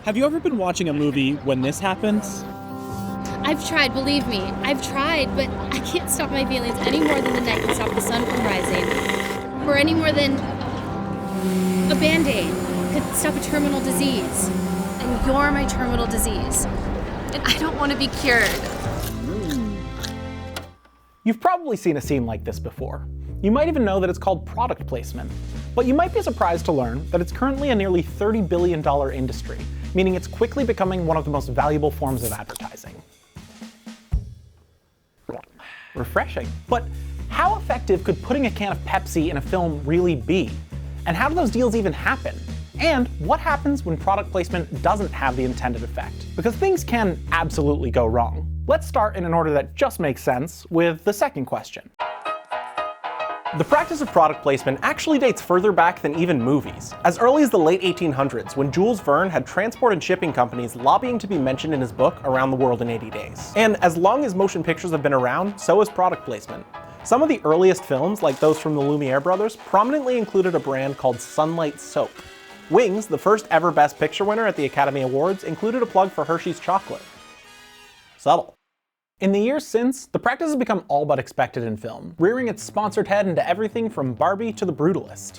Have you ever been watching a movie when this happens? I've tried, believe me. I've tried, but I can't stop my feelings any more than the night can stop the sun from rising. Or any more than a Band-Aid could stop a terminal disease. And you're my terminal disease. And I don't want to be cured. You've probably seen a scene like this before. You might even know that it's called product placement. But you might be surprised to learn that it's currently a nearly $30 billion industry, meaning it's quickly becoming one of the most valuable forms of advertising. Refreshing. But how effective could putting a can of Pepsi in a film really be? And how do those deals even happen? And what happens when product placement doesn't have the intended effect? Because things can absolutely go wrong. Let's start in an order that just makes sense with the second question. The practice of product placement actually dates further back than even movies, as early as the late 1800s when Jules Verne had transport and shipping companies lobbying to be mentioned in his book Around the World in 80 Days. And as long as motion pictures have been around, so has product placement. Some of the earliest films, like those from the Lumiere brothers, prominently included a brand called Sunlight Soap. Wings, the first ever Best Picture winner at the Academy Awards, included a plug for Hershey's chocolate. Subtle. In the years since, the practice has become all but expected in film, rearing its sponsored head into everything from Barbie to The Brutalist.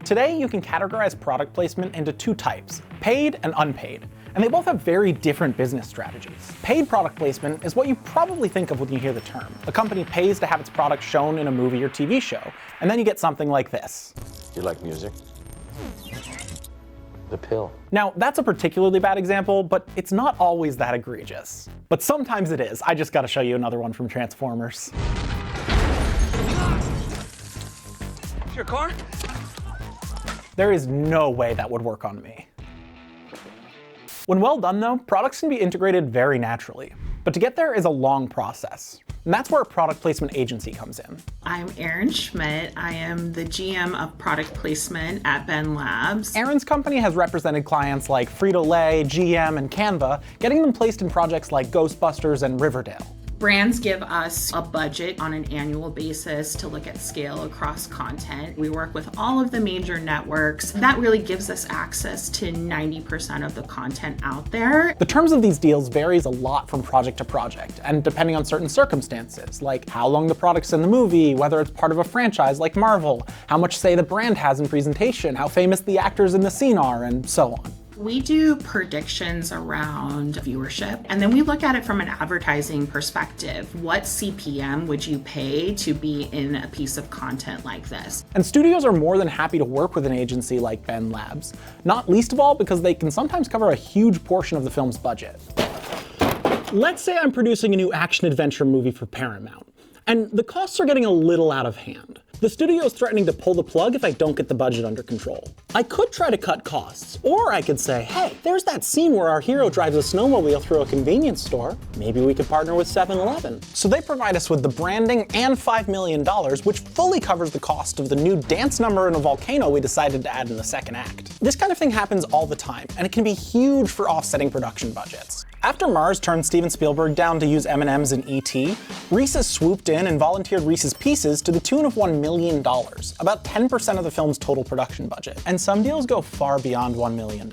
Today, you can categorize product placement into two types, paid and unpaid, and they both have very different business strategies. Paid product placement is what you probably think of when you hear the term. A company pays to have its product shown in a movie or TV show, and then you get something like this. You like music? The pill. Now, that's a particularly bad example, but it's not always that egregious. But sometimes it is. I just gotta show you another one from Transformers. Your car? There is no way that would work on me. When well done though, products can be integrated very naturally. But to get there is a long process. And that's where a product placement agency comes in. I'm Erin Schmidt. I am the GM of product placement at Ben Labs. Erin's company has represented clients like Frito-Lay, GM, and Canva, getting them placed in projects like Ghostbusters and Riverdale. Brands give us a budget on an annual basis to look at scale across content. We work with all of the major networks. That really gives us access to 90% of the content out there. The terms of these deals varies a lot from project to project, and depending on certain circumstances, like how long the product's in the movie, whether it's part of a franchise like Marvel, how much say the brand has in presentation, how famous the actors in the scene are, and so on. We do predictions around viewership, and then we look at it from an advertising perspective. What CPM would you pay to be in a piece of content like this? And studios are more than happy to work with an agency like Ben Labs, not least of all because they can sometimes cover a huge portion of the film's budget. Let's say I'm producing a new action-adventure movie for Paramount, and the costs are getting a little out of hand. The studio is threatening to pull the plug if I don't get the budget under control. I could try to cut costs, or I could say, hey, there's that scene where our hero drives a snowmobile through a convenience store. Maybe we could partner with 7-Eleven. So they provide us with the branding and $5 million, which fully covers the cost of the new dance number in a volcano we decided to add in the second act. This kind of thing happens all the time, and it can be huge for offsetting production budgets. After Mars turned Steven Spielberg down to use M&Ms in E.T., Reese's swooped in and volunteered Reese's Pieces to the tune of $1 million, about 10% of the film's total production budget. And some deals go far beyond $1 million.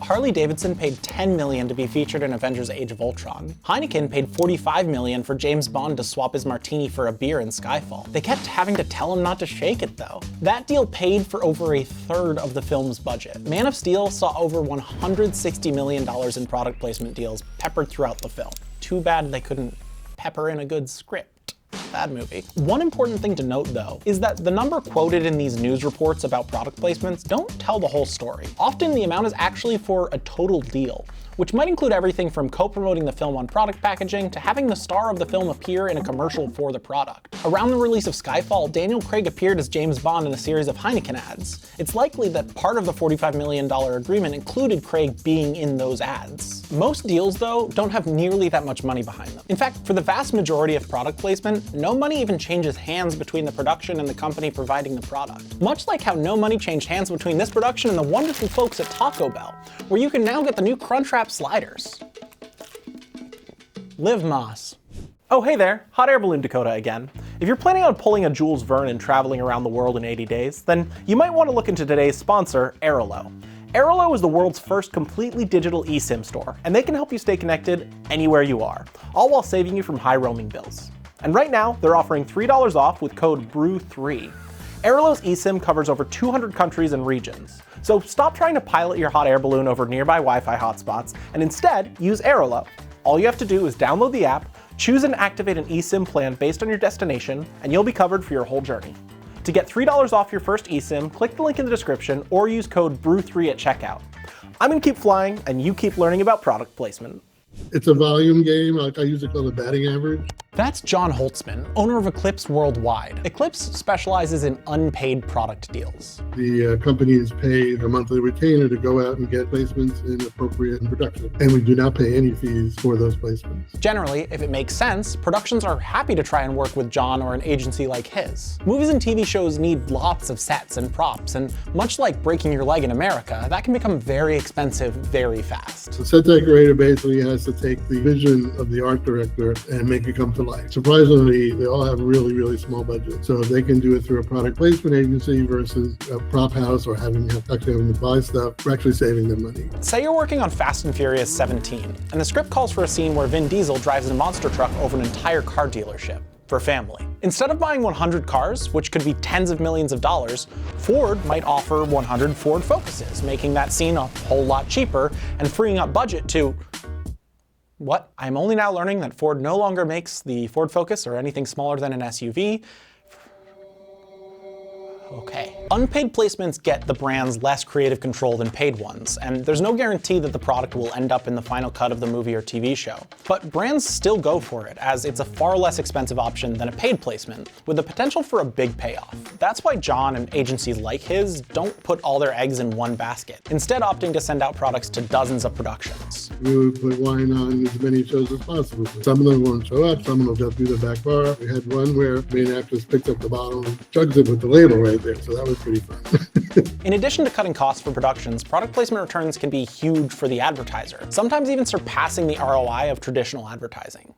Harley-Davidson paid $10 million to be featured in Avengers Age of Ultron. Heineken paid $45 million for James Bond to swap his martini for a beer in Skyfall. They kept having to tell him not to shake it though. That deal paid for over a third of the film's budget. Man of Steel saw over $160 million in product placement deals peppered throughout the film. Too bad they couldn't pepper in a good script. Bad movie. One important thing to note though, is that the number quoted in these news reports about product placements don't tell the whole story. Often the amount is actually for a total deal, which might include everything from co-promoting the film on product packaging to having the star of the film appear in a commercial for the product. Around the release of Skyfall, Daniel Craig appeared as James Bond in a series of Heineken ads. It's likely that part of the $45 million agreement included Craig being in those ads. Most deals, though, don't have nearly that much money behind them. In fact, for the vast majority of product placement, no money even changes hands between the production and the company providing the product. Much like how no money changed hands between this production and the wonderful folks at Taco Bell, where you can now get the new Crunchwrap sliders. Live Moss. Oh hey there, Hot Air Balloon Dakota again. If you're planning on pulling a Jules Verne and traveling around the world in 80 days, then you might want to look into today's sponsor, Aerolo. Airalo is the world's first completely digital eSIM store, and they can help you stay connected anywhere you are, all while saving you from high roaming bills. And right now, they're offering $3 off with code BREW3. Airalo's eSIM covers over 200 countries and regions, so stop trying to pilot your hot air balloon over nearby Wi-Fi hotspots, and instead use Airalo. All you have to do is download the app, choose and activate an eSIM plan based on your destination, and you'll be covered for your whole journey. To get $3 off your first eSIM, click the link in the description or use code BREW3 at checkout. I'm gonna keep flying, and you keep learning about product placement. It's a volume game, like I usually call it batting average. That's John Holtzman, owner of Eclipse Worldwide. Eclipse specializes in unpaid product deals. The companies pay a monthly retainer to go out and get placements in appropriate production, and we do not pay any fees for those placements. Generally, if it makes sense, productions are happy to try and work with John or an agency like his. Movies and TV shows need lots of sets and props, and much like breaking your leg in America, that can become very expensive very fast. The set decorator basically has to take the vision of the art director and make it come to life. Surprisingly, they all have really small budgets. So if they can do it through a product placement agency versus a prop house or having to buy stuff, we're actually saving them money. Say you're working on Fast and Furious 17, and the script calls for a scene where Vin Diesel drives a monster truck over an entire car dealership for family. Instead of buying 100 cars, which could be tens of millions of dollars, Ford might offer 100 Ford Focuses, making that scene a whole lot cheaper and freeing up budget to... What? I'm only now learning that Ford no longer makes the Ford Focus or anything smaller than an SUV. Okay. Unpaid placements get the brands less creative control than paid ones, and there's no guarantee that the product will end up in the final cut of the movie or TV show. But brands still go for it, as it's a far less expensive option than a paid placement, with the potential for a big payoff. That's why John and agencies like his don't put all their eggs in one basket, instead opting to send out products to dozens of productions. We would put wine on as many shows as possible. Some of them won't show up, some will just do the back bar. We had one where the main actress picked up the bottle and chugs it with the label right there, so that was pretty fun. In addition to cutting costs for productions, product placement returns can be huge for the advertiser, sometimes even surpassing the ROI of traditional advertising.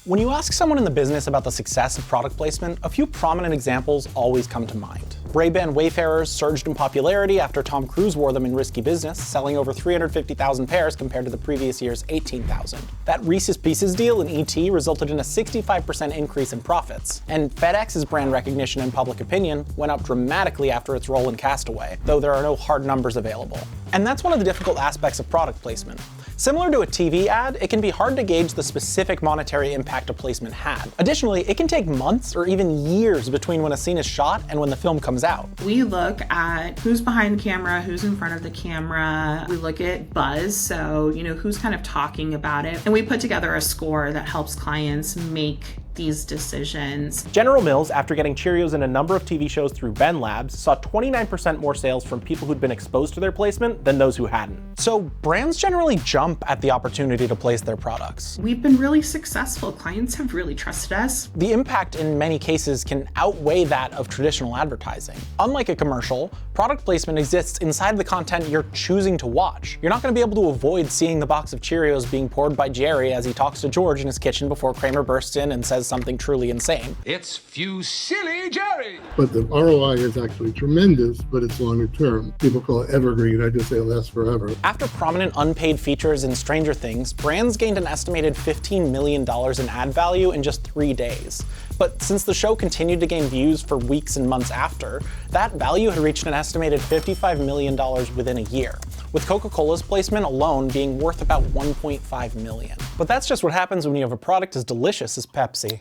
When you ask someone in the business about the success of product placement, a few prominent examples always come to mind. Ray-Ban Wayfarers surged in popularity after Tom Cruise wore them in Risky Business, selling over 350,000 pairs compared to the previous year's 18,000. That Reese's Pieces deal in E.T. resulted in a 65% increase in profits. And FedEx's brand recognition and public opinion went up dramatically after its role in Castaway, though there are no hard numbers available. And that's one of the difficult aspects of product placement. Similar to a TV ad, it can be hard to gauge the specific monetary impact a placement had. Additionally, it can take months or even years between when a scene is shot and when the film comes out. We look at who's behind the camera, who's in front of the camera. We look at buzz, so who's kind of talking about it. And we put together a score that helps clients make these decisions. General Mills, after getting Cheerios in a number of TV shows through Ben Labs, saw 29% more sales from people who'd been exposed to their placement than those who hadn't. So brands generally jump at the opportunity to place their products. We've been really successful. Clients have really trusted us. The impact in many cases can outweigh that of traditional advertising. Unlike a commercial, product placement exists inside the content you're choosing to watch. You're not going to be able to avoid seeing the box of Cheerios being poured by Jerry as he talks to George in his kitchen before Kramer bursts in and says something truly insane. It's Fusilli Jerry! But the ROI is actually tremendous, but it's longer term. People call it evergreen. I just say it lasts forever. After prominent unpaid features in Stranger Things, brands gained an estimated $15 million in ad value in just 3 days. But since the show continued to gain views for weeks and months after, that value had reached an estimated $55 million within a year, with Coca-Cola's placement alone being worth about $1.5 million. But that's just what happens when you have a product as delicious as Pepsi.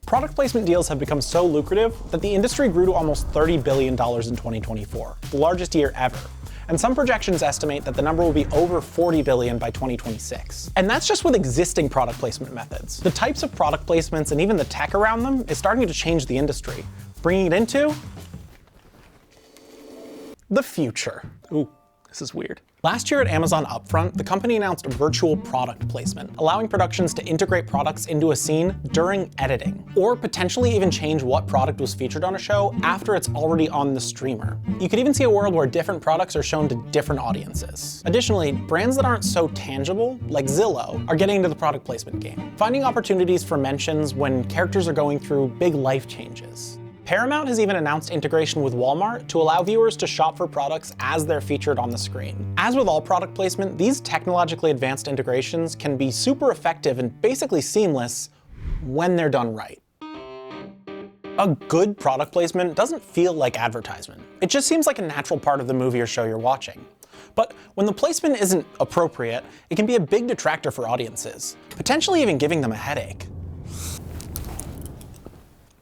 Product placement deals have become so lucrative that the industry grew to almost $30 billion in 2024, the largest year ever. And some projections estimate that the number will be over $40 billion by 2026. And that's just with existing product placement methods. The types of product placements and even the tech around them is starting to change the industry, bringing it into the future. Ooh, this is weird. Last year at Amazon Upfront, the company announced virtual product placement, allowing productions to integrate products into a scene during editing, or potentially even change what product was featured on a show after it's already on the streamer. You could even see a world where different products are shown to different audiences. Additionally, brands that aren't so tangible, like Zillow, are getting into the product placement game, finding opportunities for mentions when characters are going through big life changes. Paramount has even announced integration with Walmart to allow viewers to shop for products as they're featured on the screen. As with all product placement, these technologically advanced integrations can be super effective and basically seamless when they're done right. A good product placement doesn't feel like advertisement. It just seems like a natural part of the movie or show you're watching. But when the placement isn't appropriate, it can be a big detractor for audiences, potentially even giving them a headache.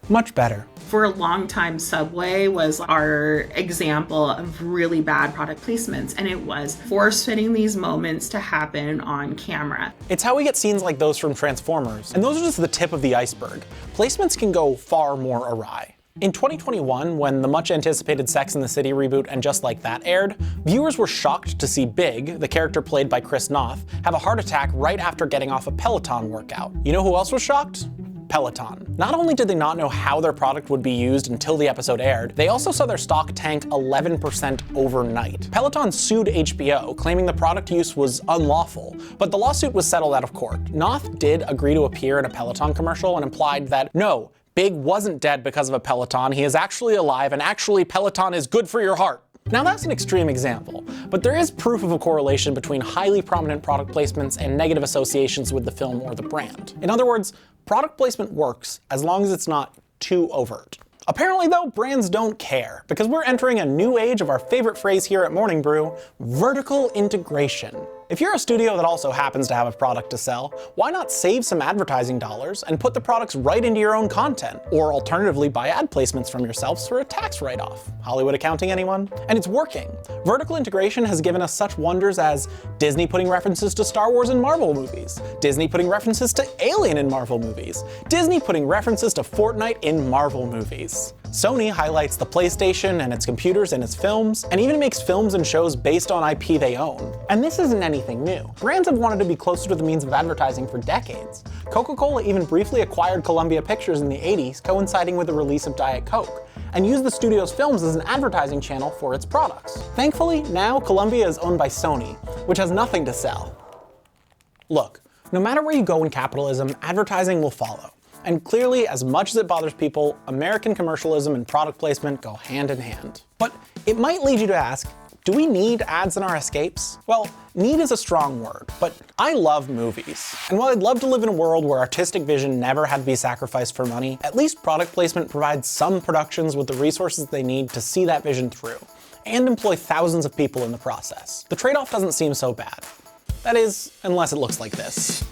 Much better. For a long time, Subway was our example of really bad product placements, and it was force-fitting these moments to happen on camera. It's how we get scenes like those from Transformers, and those are just the tip of the iceberg. Placements can go far more awry. In 2021, when the much-anticipated Sex and the City reboot And Just Like That aired, viewers were shocked to see Big, the character played by Chris Noth, have a heart attack right after getting off a Peloton workout. You know who else was shocked? Peloton. Not only did they not know how their product would be used until the episode aired, they also saw their stock tank 11% overnight. Peloton sued HBO, claiming the product use was unlawful, but the lawsuit was settled out of court. Noth did agree to appear in a Peloton commercial and implied that, no, Big wasn't dead because of a Peloton, he is actually alive, and actually Peloton is good for your heart. Now that's an extreme example, but there is proof of a correlation between highly prominent product placements and negative associations with the film or the brand. In other words, product placement works as long as it's not too overt. Apparently though, brands don't care, because we're entering a new age of our favorite phrase here at Morning Brew, vertical integration. If you're a studio that also happens to have a product to sell, why not save some advertising dollars and put the products right into your own content? Or alternatively, buy ad placements from yourselves for a tax write-off. Hollywood accounting, anyone? And it's working. Vertical integration has given us such wonders as Disney putting references to Star Wars in Marvel movies, Disney putting references to Alien in Marvel movies, Disney putting references to Fortnite in Marvel movies. Sony highlights the PlayStation and its computers in its films, and even makes films and shows based on IP they own. And this isn't anything new. Brands have wanted to be closer to the means of advertising for decades. Coca-Cola even briefly acquired Columbia Pictures in the 80s, coinciding with the release of Diet Coke, and used the studio's films as an advertising channel for its products. Thankfully, now Columbia is owned by Sony, which has nothing to sell. Look, no matter where you go in capitalism, advertising will follow. And clearly, as much as it bothers people, American commercialism and product placement go hand in hand. But it might lead you to ask, do we need ads in our escapes? Well, need is a strong word, but I love movies. And while I'd love to live in a world where artistic vision never had to be sacrificed for money, at least product placement provides some productions with the resources they need to see that vision through, and employ thousands of people in the process. The trade-off doesn't seem so bad. That is, unless it looks like this.